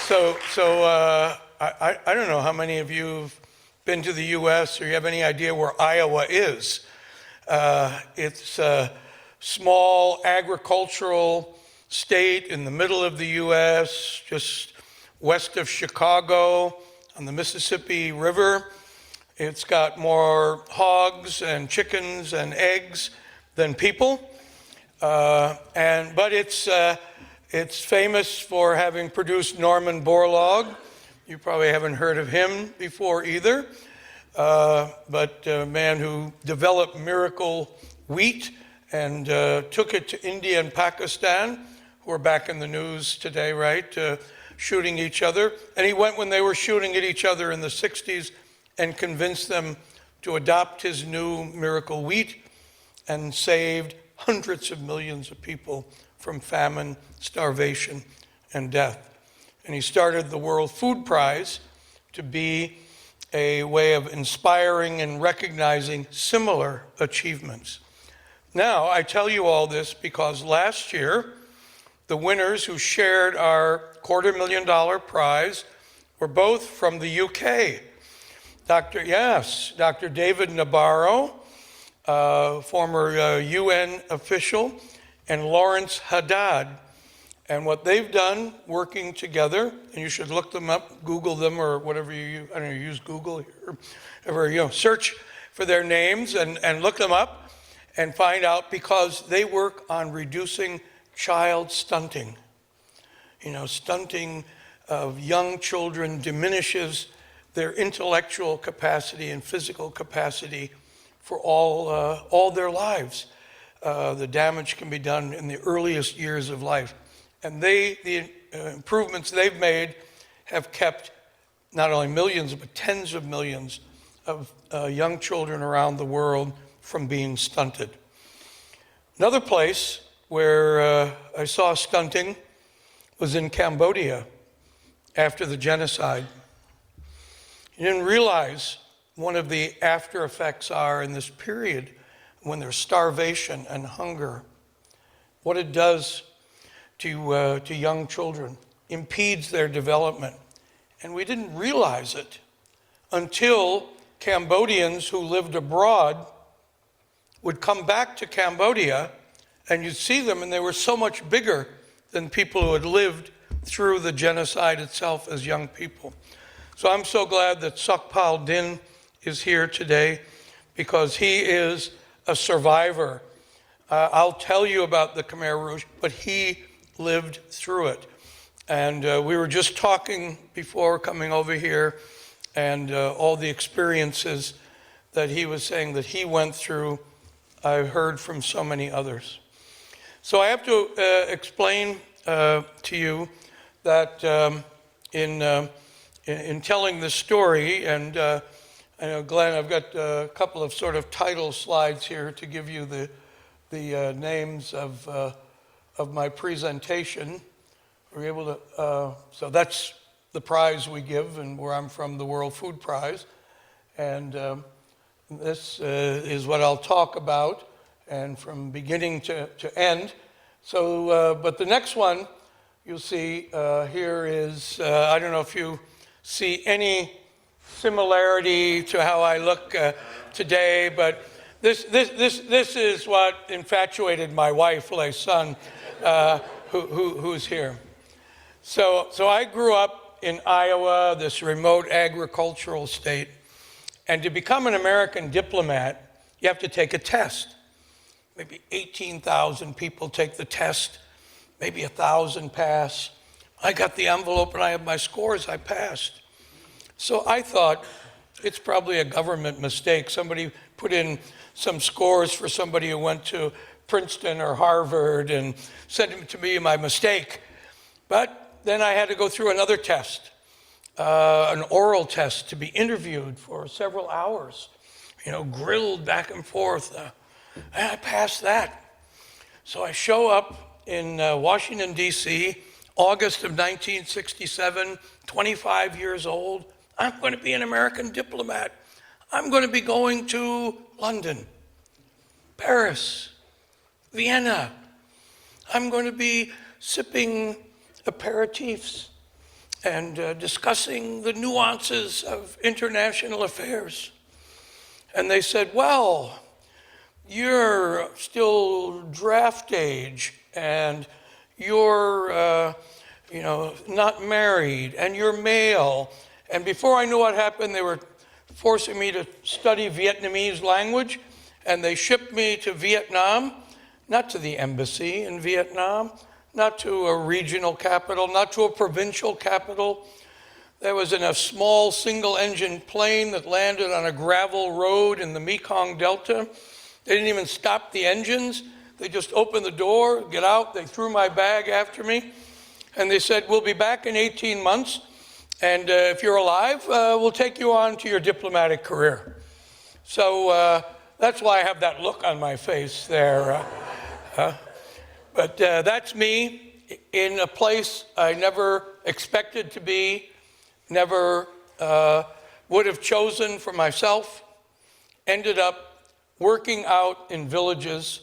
I don't know how many of you have been to the U.S. or you have any idea where Iowa is. It's a small agricultural state in the middle of the U.S., just west of Chicago on the Mississippi River. It's got more hogs and chickens and eggs than people. But it's famous for having produced Norman Borlaug. You probably haven't heard of him before either. But a man who developed miracle wheat and took it to India and Pakistan, who are back in the news today, right? Shooting each other. And he went when they were shooting at each other in the 60s and convinced them to adopt his new miracle wheat and saved hundreds of millions of people from famine, starvation, and death. And he started the World Food Prize to be a way of inspiring and recognizing similar achievements. Now, I tell you all this because last year, the winners who shared our $250,000 prize were both from the UK. Dr. David Nabarro, former UN official, and Lawrence Haddad. And what they've done working together, and you should look them up, Google them or whatever you use, I don't know, use Google here, or search for their names and look them up and find out, because they work on reducing child stunting. Stunting of young children diminishes their intellectual capacity and physical capacity for all their lives. The damage can be done in the earliest years of life. And the improvements they've made have kept not only millions, but tens of millions of young children around the world from being stunted. Another place where I saw stunting was in Cambodia after the genocide. You didn't realize one of the after effects are in this period when there's starvation and hunger, what it does to young children, impedes their development. And we didn't realize it until Cambodians who lived abroad would come back to Cambodia, and you'd see them, and they were so much bigger than people who had lived through the genocide itself as young people. So I'm so glad that Sukpal Din is here today, because he is a survivor. I'll tell you about the Khmer Rouge, but he lived through it. And we were just talking before coming over here, and all the experiences that he was saying that he went through, I've heard from so many others. So I have to explain to you that in telling this story, and I know, Glenn, I've got a couple of sort of title slides here to give you the names of my presentation. We're able to, so that's the prize we give, and where I'm from, the World Food Prize. And this is what I'll talk about, and from beginning to end. So, but the next one you'll see here is, I don't know if you see any similarity to how I look today, but this is what infatuated my wife, Lei Sun, who's here. So I grew up in Iowa, this remote agricultural state, and to become an American diplomat, you have to take a test. Maybe 18,000 people take the test, maybe 1,000 pass. I got the envelope and I have my scores, I passed. So I thought, it's probably a government mistake. Somebody put in some scores for somebody who went to Princeton or Harvard and sent it to me my mistake. But then I had to go through another test, an oral test, to be interviewed for several hours, grilled back and forth. And I passed that. So I show up in Washington, D.C., August of 1967, 25 years old. I'm going to be an American diplomat. I'm going to be going to London, Paris, Vienna. I'm going to be sipping aperitifs and discussing the nuances of international affairs. And they said, well, you're still draft age, and you're not married, and you're male. And before I knew what happened, they were forcing me to study Vietnamese language, and they shipped me to Vietnam, not to the embassy in Vietnam, not to a regional capital, not to a provincial capital. There was in a small single-engine plane that landed on a gravel road in the Mekong Delta. They didn't even stop the engines. They just opened the door, get out. They threw my bag after me, and they said, we'll be back in 18 months, and if you're alive, we'll take you on to your diplomatic career. So that's why I have that look on my face there. But that's me in a place I never expected to be, never would have chosen for myself. Ended up working out in villages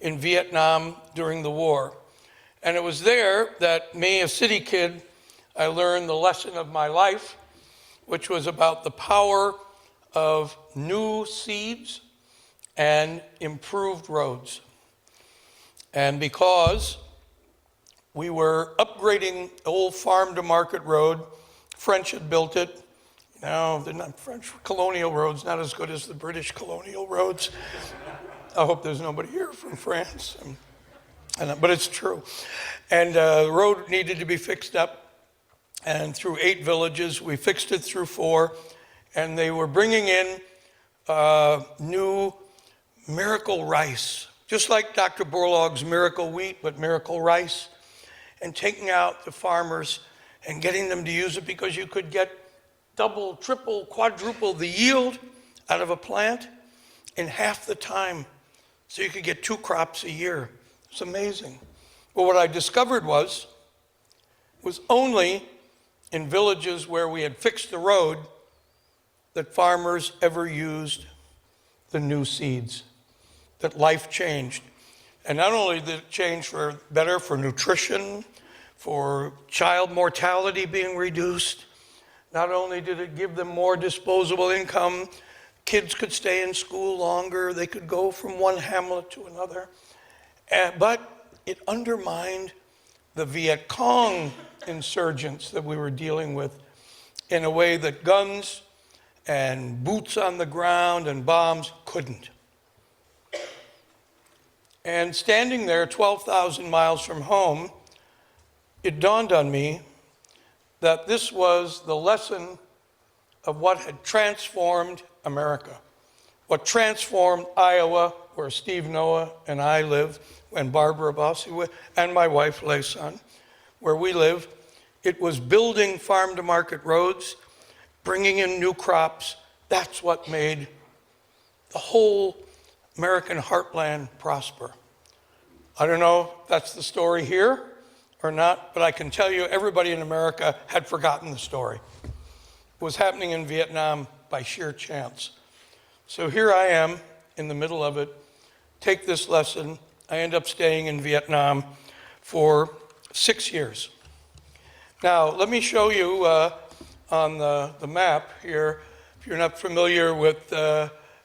in Vietnam during the war. And it was there that me, a city kid, I learned the lesson of my life, which was about the power of new seeds and improved roads. And because we were upgrading the old farm to market road, French had built it. No, they're not French colonial roads, not as good as the British colonial roads. I hope there's nobody here from France, but it's true. And the road needed to be fixed up. And through 8 villages, we fixed it through 4. And they were bringing in new miracle rice, just like Dr. Borlaug's miracle wheat, but miracle rice, and taking out the farmers and getting them to use it because you could get double, triple, quadruple the yield out of a plant in half the time. So you could get 2 crops a year. It's amazing. But what I discovered was only in villages where we had fixed the road that farmers ever used the new seeds, that life changed. And not only did it change for better for nutrition, for child mortality being reduced, not only did it give them more disposable income, kids could stay in school longer, they could go from one hamlet to another, but it undermined the Viet Cong insurgents that we were dealing with in a way that guns and boots on the ground and bombs couldn't. And standing there 12,000 miles from home, it dawned on me that this was the lesson of what had transformed America, what transformed Iowa, where Steve Noah and I live, and Barbara Bossi, and my wife, Layson, where we live. It was building farm-to-market roads, bringing in new crops. That's what made the whole American heartland prosper. I don't know if that's the story here or not, but I can tell you everybody in America had forgotten the story. It was happening in Vietnam by sheer chance. So here I am in the middle of it, take this lesson. I end up staying in Vietnam for 6 years. Now, let me show you on the map here, if you're not familiar with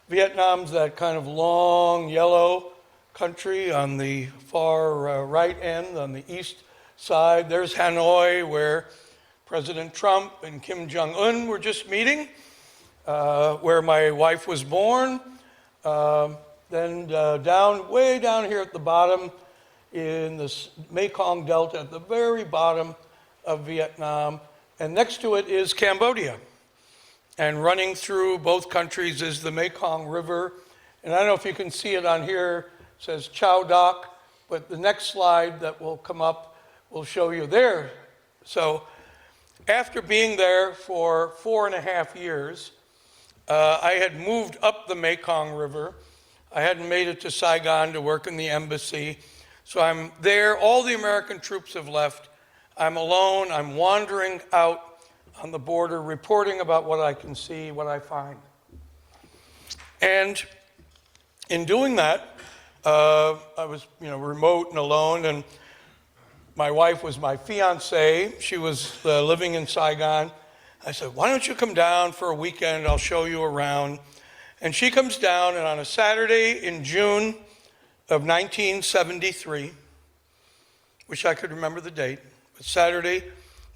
Vietnam's that kind of long yellow country on the far right end, on the east side. There's Hanoi, where President Trump and Kim Jong-un were just meeting, where my wife was born. Then way down here at the bottom in the Mekong Delta, at the very bottom of Vietnam. And next to it is Cambodia. And running through both countries is the Mekong River. And I don't know if you can see it on here, it says Chao Doc, but the next slide that will come up will show you there. So after being there for 4.5 years, I had moved up the Mekong River. I hadn't made it to Saigon to work in the embassy. So I'm there, all the American troops have left. I'm alone, I'm wandering out on the border, reporting about what I can see, what I find. And in doing that, I was remote and alone, and My wife was my fiancée. She was living in Saigon. I said, why don't you come down for a weekend? I'll show you around. And she comes down, and on a Saturday in June of 1973, wish I could remember the date, but Saturday,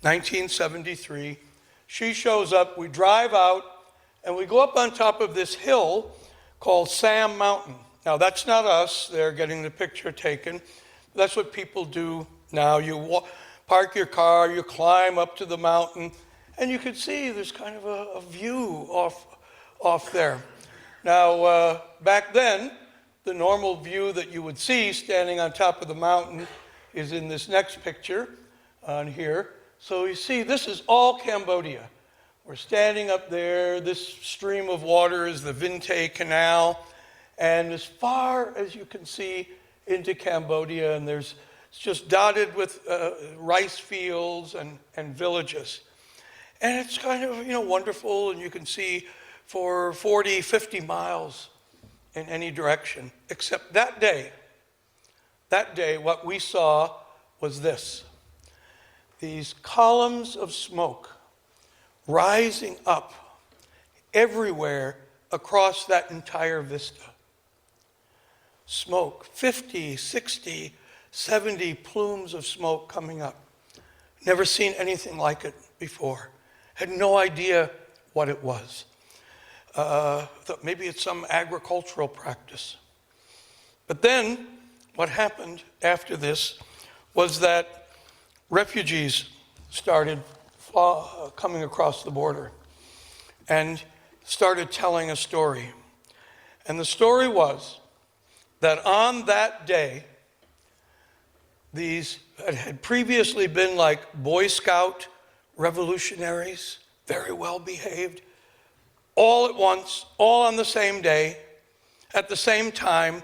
1973, she shows up. We drive out, and we go up on top of this hill called Sam Mountain. Now, that's not us. They're getting the picture taken. That's what people do now. You park your car, you climb up to the mountain, and you can see there's kind of a view off there. Now, back then, the normal view that you would see standing on top of the mountain is in this next picture on here. So you see, this is all Cambodia. We're standing up there. This stream of water is the Vinte Canal. And as far as you can see into Cambodia, and it's just dotted with rice fields and villages. And it's kind of, wonderful, and you can see for 40, 50 miles in any direction. Except that day, what we saw was this. These columns of smoke rising up everywhere across that entire vista. Smoke, 50, 60, 70 plumes of smoke coming up. Never seen anything like it before. Had no idea what it was. Thought maybe it's some agricultural practice. But then what happened after this was that refugees started coming across the border and started telling a story. And the story was that on that day, these had previously been like Boy Scout revolutionaries, very well behaved, all at once, all on the same day, at the same time,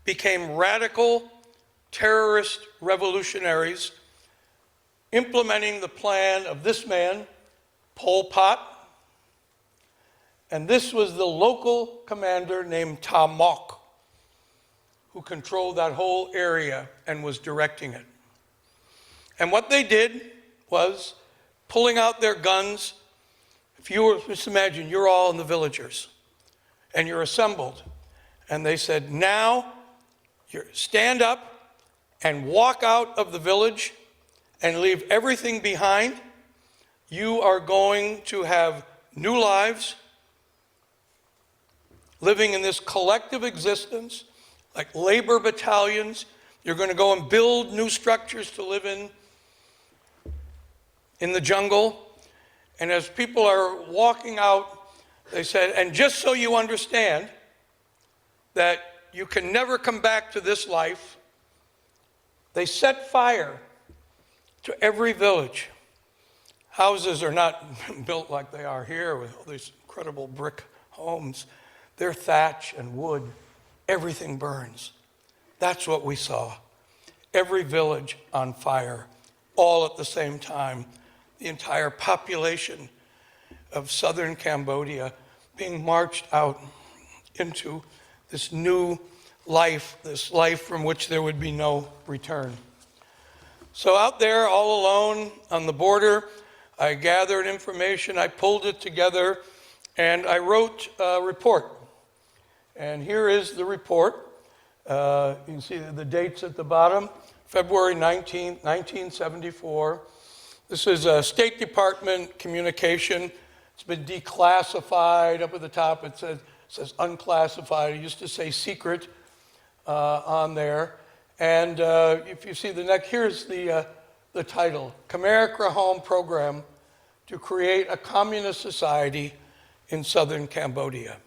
became radical terrorist revolutionaries implementing the plan of this man, Pol Pot, and this was the local commander named Ta Mok, who controlled that whole area and was directing it. And what they did was pulling out their guns. If you were, just imagine, you're all in the villagers, and you're assembled, and they said, now, stand up and walk out of the village and leave everything behind. You are going to have new lives, living in this collective existence, like labor battalions. You're going to go and build new structures to live in the jungle. And as people are walking out, they said, and just so you understand that you can never come back to this life, they set fire to every village. Houses are not built like they are here with all these incredible brick homes. They're thatch and wood. Everything burns. That's what we saw. Every village on fire, all at the same time. The entire population of southern Cambodia being marched out into this new life, this life from which there would be no return. So out there, all alone on the border, I gathered information, I pulled it together, and I wrote a report. And here is the report. You can see the dates at the bottom. February 19th, 1974. This is a State Department communication. It's been declassified. Up at the top it says unclassified. It used to say secret on there. And if you see the next, here's the title, Khmer Krahom Program to Create a Communist Society in Southern Cambodia.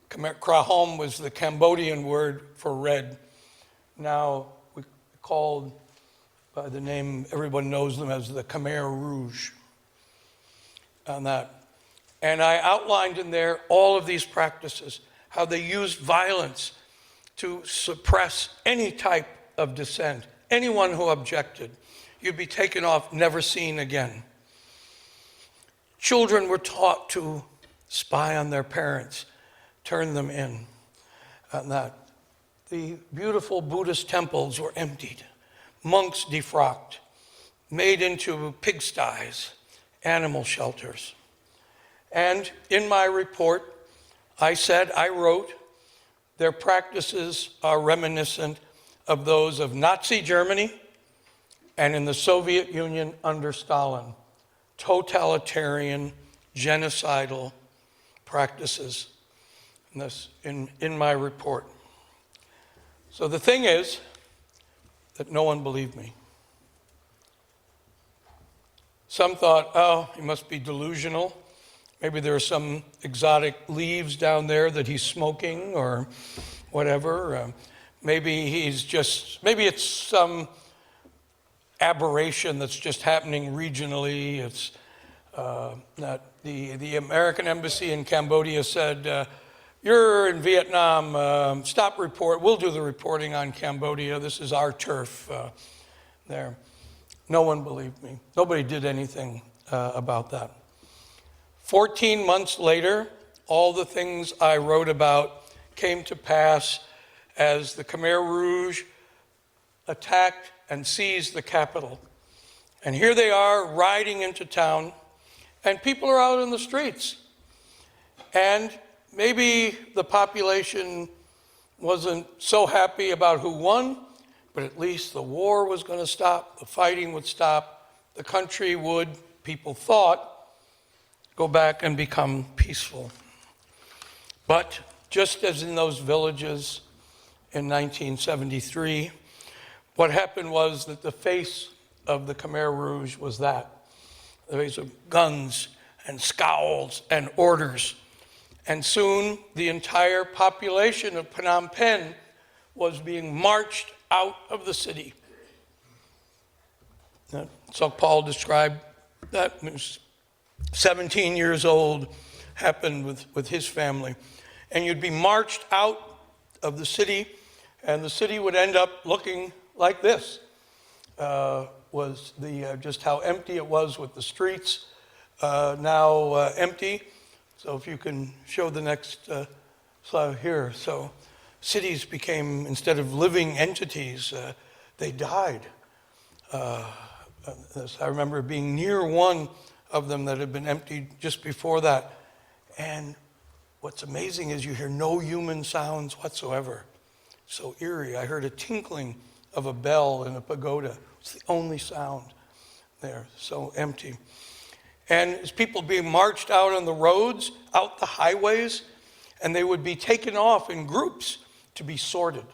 Khmer Krahom was the Cambodian word for red. Now we called by the name, everyone knows them as the Khmer Rouge on that. And I outlined in there all of these practices, how they used violence to suppress any type of dissent. Anyone who objected, you'd be taken off, never seen again. Children were taught to spy on their parents, turn them in on that. The beautiful Buddhist temples were emptied. monks defrocked, made into pigsties, animal shelters. And in my report, I wrote, their practices are reminiscent of those of Nazi Germany and in the Soviet Union under Stalin, totalitarian, genocidal practices. And this in my report. So the thing is that no one believed me. Some thought, oh, he must be delusional. Maybe there are some exotic leaves down there that he's smoking or whatever. Maybe it's some aberration that's just happening regionally. It's not the American embassy in Cambodia said, you're in Vietnam, stop report. We'll do the reporting on Cambodia. This is our turf there. No one believed me. Nobody did anything about that. 14 months later, all the things I wrote about came to pass as the Khmer Rouge attacked and seized the capital. And here they are riding into town, and people are out in the streets. And maybe the population wasn't so happy about who won, but at least the war was going to stop, the fighting would stop, the country would, people thought, go back and become peaceful. But just as in those villages in 1973, what happened was that the face of the Khmer Rouge was that. The face of guns and scowls and orders. And soon the entire population of Phnom Penh was being marched out of the city. So Paul described that. 17 years old, happened with his family. And you'd be marched out of the city, and the city would end up looking like this. Was just how empty it was with the streets now empty. So if you can show the next slide here. So cities became, instead of living entities, they died. I remember being near one of them that had been emptied just before that. And what's amazing is you hear no human sounds whatsoever. So eerie. I heard a tinkling of a bell in a pagoda. It's the only sound there, so empty. And as people being marched out on the roads, out the highways, and they would be taken off in groups to be sorted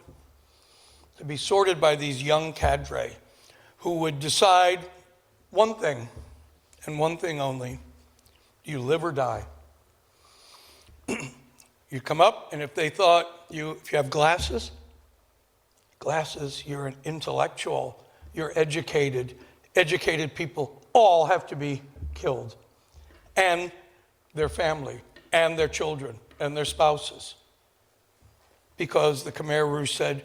by these young cadre who would decide one thing, and one thing only: do you live or die? You come up, and if they thought if you have glasses, you're an intellectual, you're educated people all have to be killed, and their family, and their children, and their spouses, because the Khmer Rouge said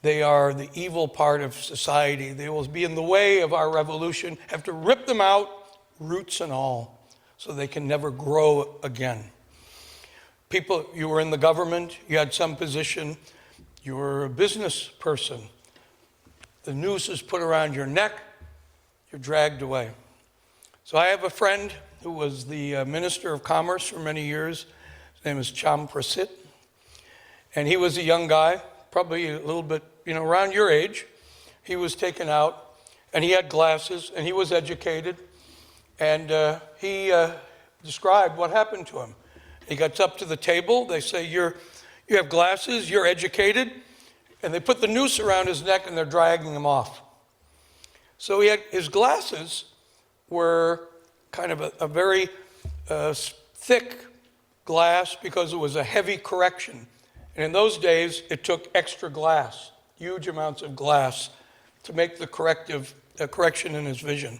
they are the evil part of society. They will be in the way of our revolution. Have to rip them out, roots and all, so they can never grow again. People, you were in the government, you had some position, you were a business person. The noose is put around your neck, you're dragged away. So I have a friend who was the Minister of Commerce for many years. His name is Cham Prasit. And he was a young guy, probably a little bit, around your age. He was taken out, and he had glasses, and he was educated. And he described what happened to him. He gets up to the table. They say, you have glasses, you're educated. And they put the noose around his neck, and they're dragging him off. So his glasses were kind of a very thick glass because it was a heavy correction. And in those days, it took extra glass, huge amounts of glass, to make the correction in his vision.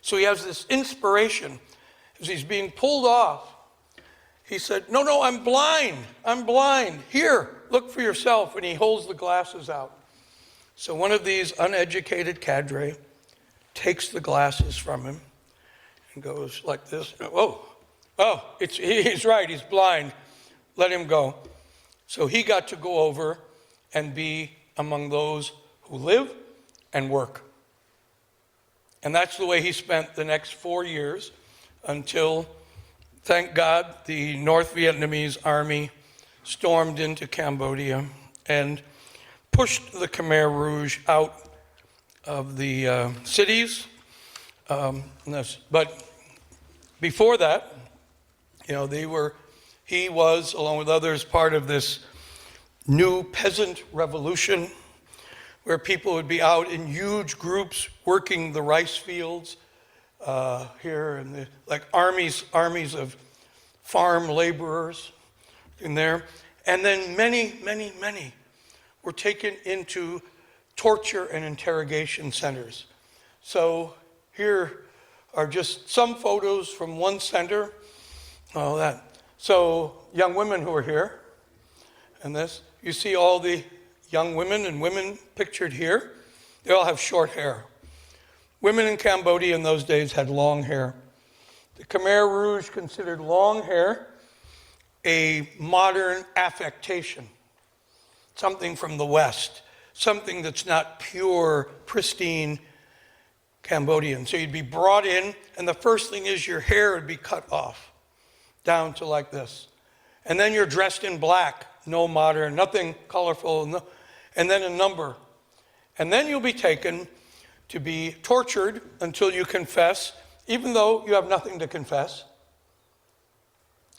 So he has this inspiration. As he's being pulled off, he said, no, I'm blind. Here, look for yourself. And he holds the glasses out. So one of these uneducated cadre takes the glasses from him and goes like this. He's right, he's blind. Let him go. So he got to go over and be among those who live and work. And that's the way he spent the next 4 years until, thank God, the North Vietnamese army stormed into Cambodia and pushed the Khmer Rouge out of the cities. But before that, he was, along with others, part of this new peasant revolution where people would be out in huge groups working the rice fields here, and like armies of farm laborers in there. And then many were taken into torture and interrogation centers. So here are just some photos from one center. All that. So young women who are here, and this, you see all the young women and women pictured here. They all have short hair. Women in Cambodia in those days had long hair. The Khmer Rouge considered long hair a modern affectation, something from the West, something that's not pure, pristine Cambodian. So you'd be brought in, and the first thing is your hair would be cut off, down to like this. And then you're dressed in black, no modern, nothing colorful, and then a number. And then you'll be taken to be tortured until you confess, even though you have nothing to confess.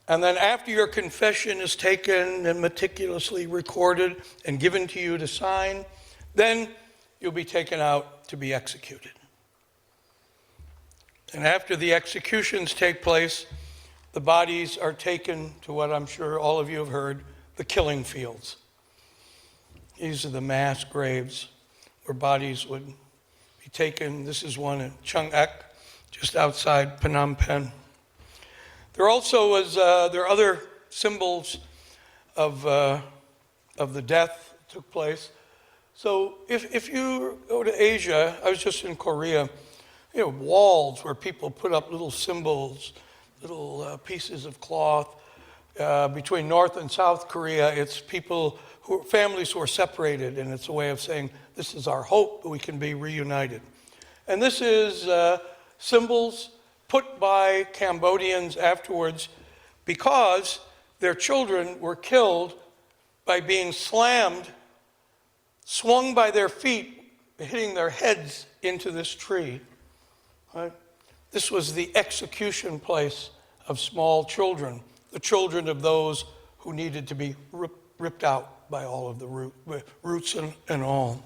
And then after your confession is taken and meticulously recorded and given to you to sign, then you'll be taken out to be executed. And after the executions take place, the bodies are taken to what I'm sure all of you have heard, the killing fields. These are the mass graves where bodies would be taken. This is one in Chung Ek, just outside Phnom Penh. There also was there are other symbols of the death that took place. So if you go to Asia, I was just in Korea, walls where people put up little symbols, little pieces of cloth. Between North and South Korea, it's families who are separated, and it's a way of saying, this is our hope that we can be reunited. And this is symbols put by Cambodians afterwards because their children were killed by being slammed, swung by their feet, hitting their heads into this tree. Right? This was the execution place of small children, the children of those who needed to be ripped out by all of the roots and all.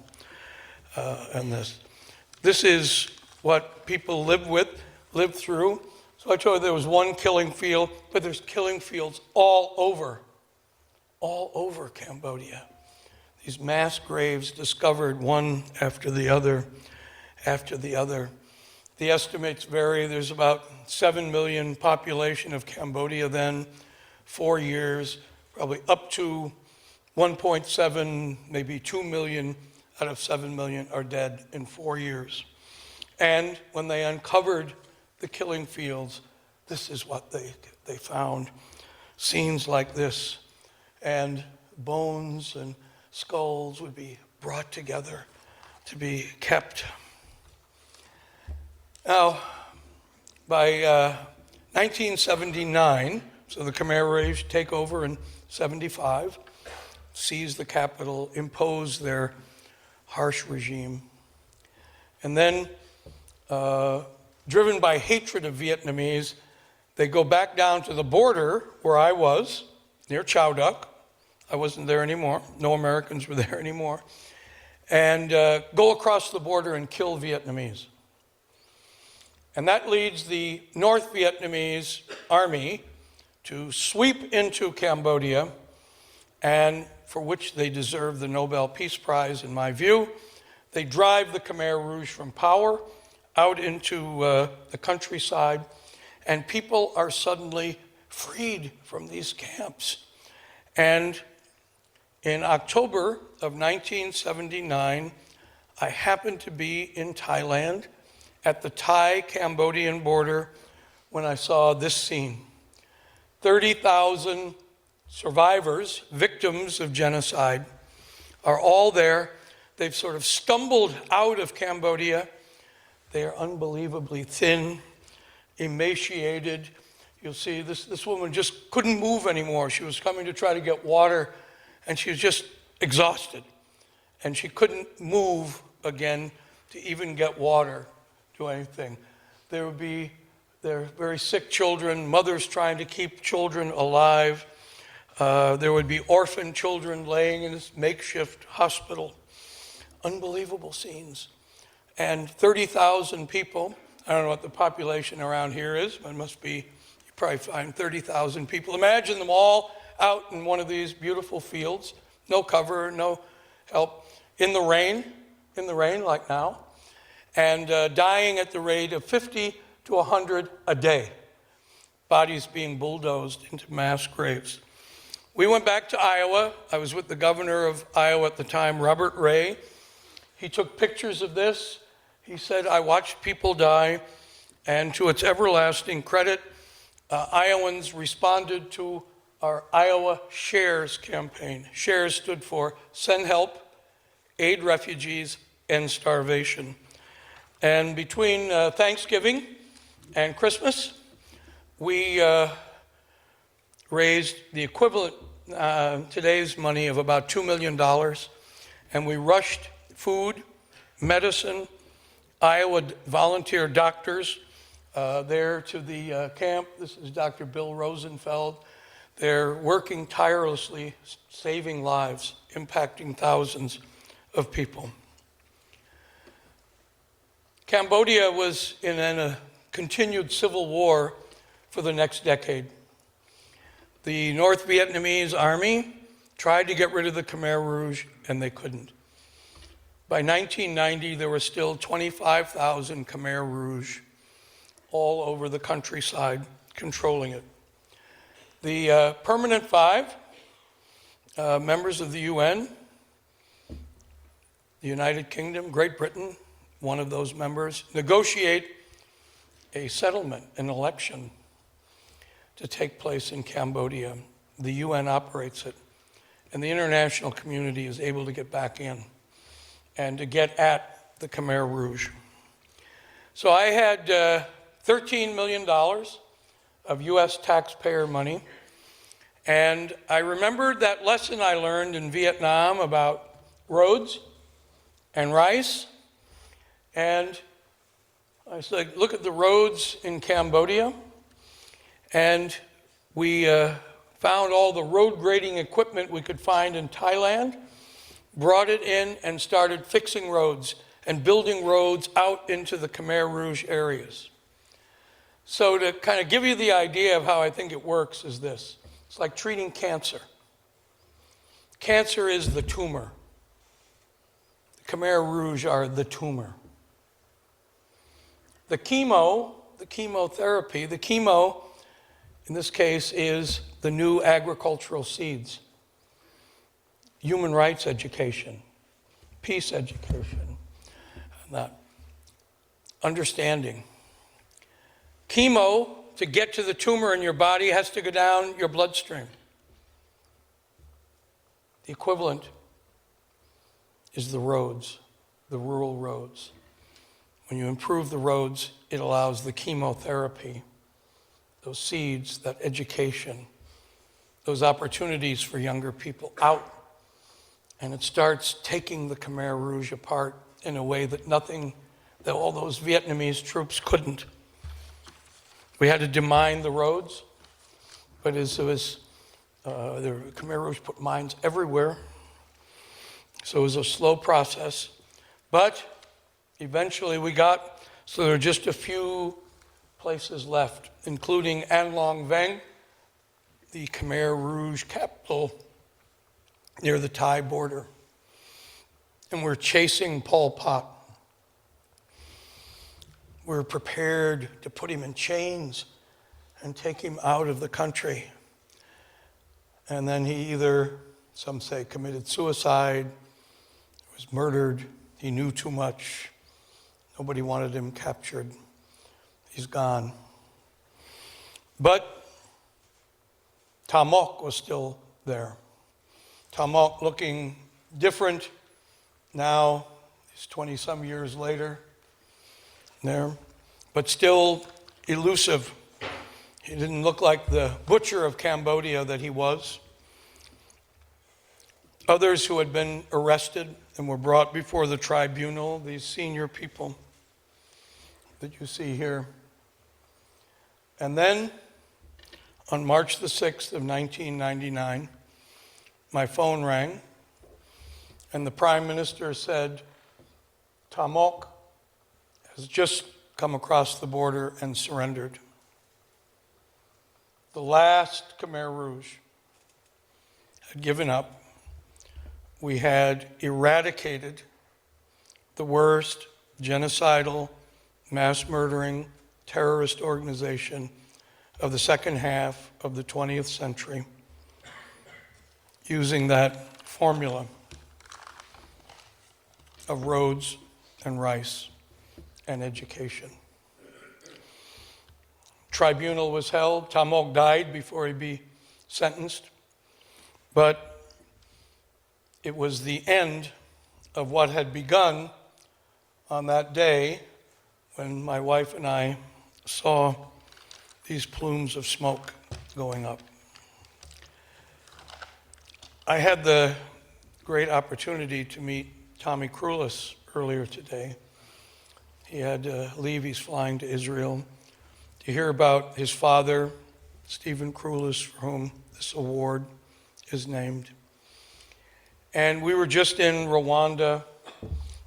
And this is what people lived through. So I told you there was one killing field, but there's killing fields all over Cambodia. These mass graves discovered one after the other. The estimates vary. There's about 7 million population of Cambodia then, 4 years, probably up to 1.7, maybe 2 million out of 7 million are dead in 4 years. And when they uncovered the killing fields, this is what they found. Scenes like this, and bones and skulls would be brought together to be kept. Now, by 1979, so the Khmer Rouge take over in 75, seize the capital, impose their harsh regime. And then, driven by hatred of Vietnamese, they go back down to the border where I was, near Chau Duc. I wasn't there anymore. No Americans were there anymore. And go across the border and kill Vietnamese. And that leads the North Vietnamese army to sweep into Cambodia, and for which they deserve the Nobel Peace Prize, in my view. They drive the Khmer Rouge from power out into the countryside, and people are suddenly freed from these camps. And in October of 1979, I happened to be in Thailand at the Thai-Cambodian border when I saw this scene. 30,000 survivors, victims of genocide, are all there. They've sort of stumbled out of Cambodia. They are unbelievably thin, emaciated. You'll see this woman just couldn't move anymore. She was coming to try to get water, and she was just exhausted. And she couldn't move again to even get water, do anything. There are very sick children, mothers trying to keep children alive. There would be orphan children laying in this makeshift hospital. Unbelievable scenes. And 30,000 people, I don't know what the population around here is, but it must be, you probably find 30,000 people. Imagine them all out in one of these beautiful fields, no cover, no help, in the rain like now, and dying at the rate of 50 to 100 a day, bodies being bulldozed into mass graves. We went back to Iowa. I was with the governor of Iowa at the time, Robert Ray. He took pictures of this. He said, I watched people die, and to its everlasting credit, Iowans responded to our Iowa Shares campaign. Shares stood for Send Help, Aid Refugees, End Starvation. And between Thanksgiving and Christmas, we raised the equivalent, today's money, of about $2 million. And we rushed food, medicine, Iowa volunteer doctors there to the camp. This is Dr. Bill Rosenfeld. They're working tirelessly, saving lives, impacting thousands of people. Cambodia was in a continued civil war for the next decade. The North Vietnamese army tried to get rid of the Khmer Rouge, and they couldn't. By 1990, there were still 25,000 Khmer Rouge all over the countryside controlling it. The Permanent Five, members of the UN, the United Kingdom, Great Britain, one of those members, negotiate a settlement, an election to take place in Cambodia. The UN operates it, and the international community is able to get back in and to get at the Khmer Rouge. So I had $13 million of US taxpayer money, and I remembered that lesson I learned in Vietnam about roads and rice, and I said, look at the roads in Cambodia, and we found all the road grading equipment we could find in Thailand, brought it in and started fixing roads and building roads out into the Khmer Rouge areas. So to kind of give you the idea of how I think it works is this. It's like treating cancer. Cancer is the tumor. The Khmer Rouge are the tumor. The chemotherapy, the chemo in this case is the new agricultural seeds. Human rights education, peace education, that understanding. Chemo, to get to the tumor in your body, has to go down your bloodstream. The equivalent is the roads, the rural roads. When you improve the roads, it allows the chemotherapy, those seeds, that education, those opportunities for younger people out. And it starts taking the Khmer Rouge apart in a way that that all those Vietnamese troops couldn't. We had to demine the roads, but the Khmer Rouge put mines everywhere. So it was a slow process. But eventually so there are just a few places left, including An Long Veng, the Khmer Rouge capital, near the Thai border. And we're chasing Pol Pot. We're prepared to put him in chains and take him out of the country. And then he either, some say, committed suicide, was murdered, he knew too much, nobody wanted him captured, he's gone. But Tha Mok was still there. Tha Mok looking different now, it's 20-some years later, there, but still elusive. He didn't look like the butcher of Cambodia that he was. Others who had been arrested and were brought before the tribunal, these senior people that you see here. And then, on March the 6th of 1999, my phone rang, and the Prime Minister said, Tamok has just come across the border and surrendered. The last Khmer Rouge had given up. We had eradicated the worst genocidal, mass murdering, terrorist organization of the second half of the 20th century using that formula of roads and rice and education. Tribunal was held. Tamok died before he'd be sentenced, but it was the end of what had begun on that day when my wife and I saw these plumes of smoke going up. I had the great opportunity to meet Tommy Krulis earlier today. He had to leave. He's flying to Israel to hear about his father, Stephen Krulis, for whom this award is named. And we were just in Rwanda,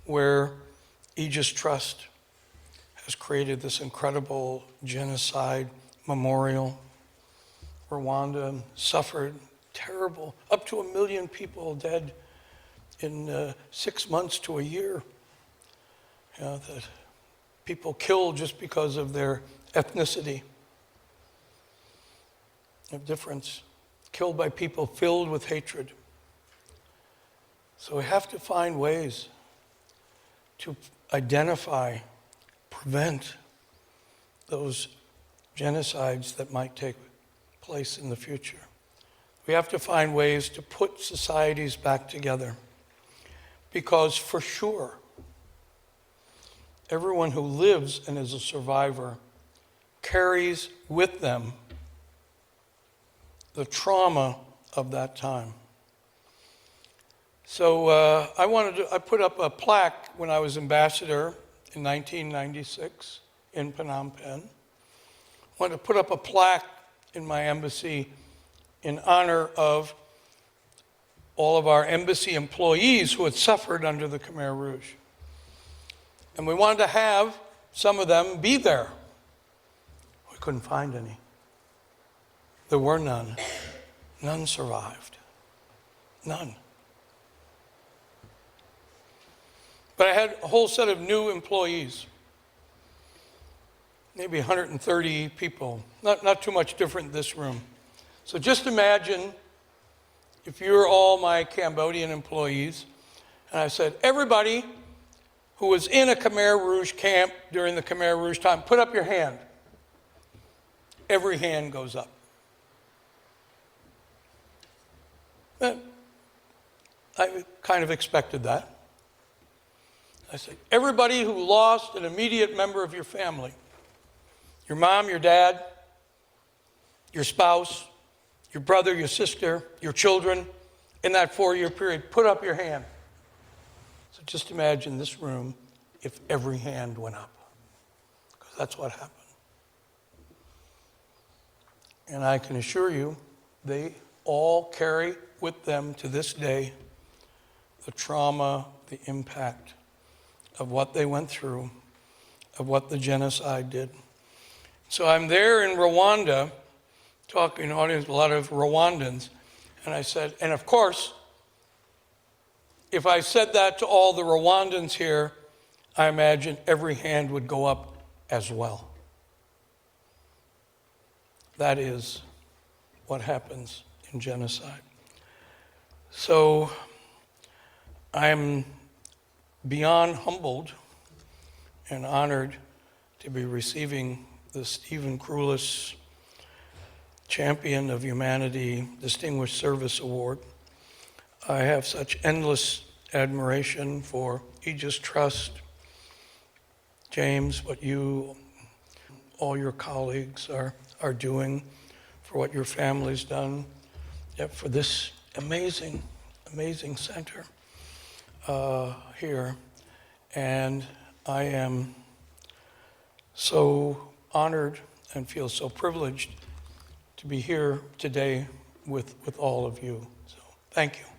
where Aegis Trust has created this incredible genocide memorial. Rwanda suffered terrible, up to 1 million people dead in 6 months to a year. You know, that people killed just because of their ethnicity, of difference, killed by people filled with hatred. So we have to find ways to identify, prevent those genocides that might take place in the future. We have to find ways to put societies back together, because for sure, everyone who lives and is a survivor carries with them the trauma of that time. So I put up a plaque when I was ambassador in 1996 in Phnom Penh. I wanted to put up a plaque in my embassy in honor of all of our embassy employees who had suffered under the Khmer Rouge. And we wanted to have some of them be there. We couldn't find any. There were none. None survived. None. But I had a whole set of new employees, maybe 130 people, not too much different in this room. So just imagine if you're all my Cambodian employees, and I said, everybody who was in a Khmer Rouge camp during the Khmer Rouge time, put up your hand. Every hand goes up. I kind of expected that. I said, everybody who lost an immediate member of your family, your mom, your dad, your spouse, your brother, your sister, your children, in that 4-year period, put up your hand. So just imagine this room if every hand went up, because that's what happened. And I can assure you, they all carry with them to this day the trauma, the impact of what they went through, of what the genocide did. So I'm there in Rwanda, talking to an audience, a lot of Rwandans, and I said, and of course, if I said that to all the Rwandans here, I imagine every hand would go up as well. That is what happens in genocide. So I'm beyond humbled and honored to be receiving the Stephen Krulis Champion of Humanity Distinguished Service Award. I have such endless admiration for Aegis Trust, James, what you, all your colleagues are doing, for what your family's done, for this amazing, amazing center here. And I am so honored and feel so privileged to be here today with all of you. So thank you.